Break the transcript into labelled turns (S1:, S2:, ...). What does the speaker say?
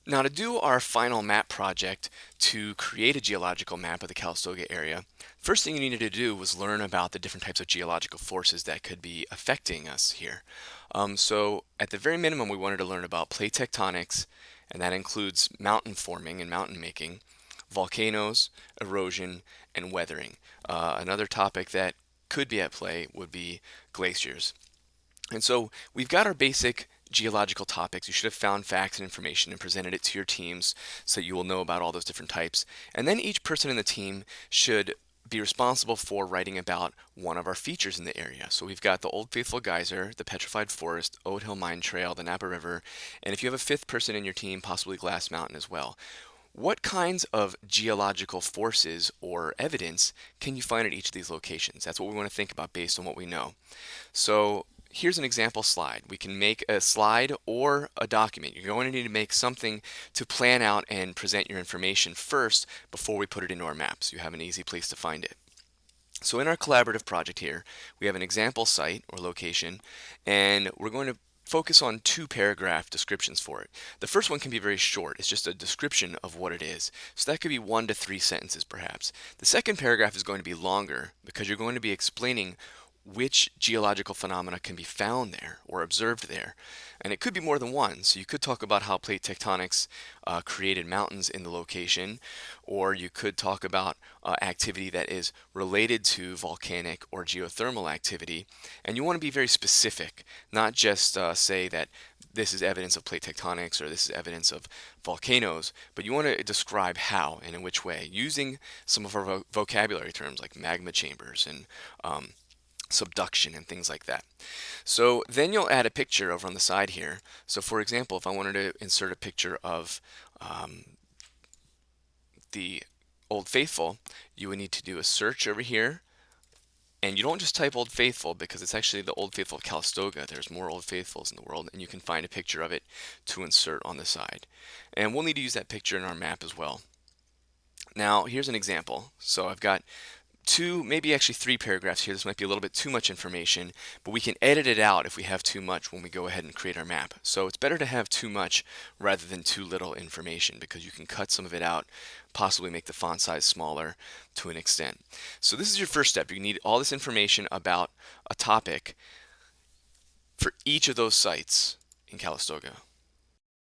S1: Now to do our final map project to create a geological map of the Calistoga area, first thing you needed to do was learn about the different types of geological forces that could be affecting us here. So at the very minimum, we wanted to learn about plate tectonics, and that includes mountain forming and mountain making, volcanoes, erosion, and weathering. Another topic that could be at play would be glaciers. And so we've got our basic geological topics. You should have found facts and information and presented it to your teams so that you will know about all those different types. And then each person in the team should be responsible for writing about one of our features in the area. So we've got the Old Faithful Geyser, the Petrified Forest, Oat Hill Mine Trail, the Napa River, and if you have a fifth person in your team, possibly Glass Mountain as well. What kinds of geological forces or evidence can you find at each of these locations? That's what we want to think about based on what we know. So here's an example slide. We can make a slide or a document. You're going to need to make something to plan out and present your information first before we put it into our maps. You have an easy place to find it. So in our collaborative project here, we have an example site or location, and we're going to focus on two paragraph descriptions for it. The first one can be very short. It's just a description of what it is. So that could be 1 to 3 sentences perhaps. The second paragraph is going to be longer because you're going to be explaining which geological phenomena can be found there or observed there. And it could be more than one. So you could talk about how plate tectonics created mountains in the location, or you could talk about activity that is related to volcanic or geothermal activity. And you want to be very specific, not just say that this is evidence of plate tectonics or this is evidence of volcanoes, but you want to describe how and in which way, using some of our vocabulary terms like magma chambers and subduction and things like that. So then you'll add a picture over on the side here. So for example, if I wanted to insert a picture of the Old Faithful, you would need to do a search over here. And you don't just type Old Faithful because it's actually the Old Faithful of Calistoga. There's more Old Faithfuls in the world, and you can find a picture of it to insert on the side. And we'll need to use that picture in our map as well. Now, here's an example. So I've got two, maybe actually three paragraphs here. This might be a little bit too much information, but we can edit it out if we have too much when we go ahead and create our map. So it's better to have too much rather than too little information because you can cut some of it out, possibly make the font size smaller to an extent. So this is your first step. You need all this information about a topic for each of those sites in Calistoga.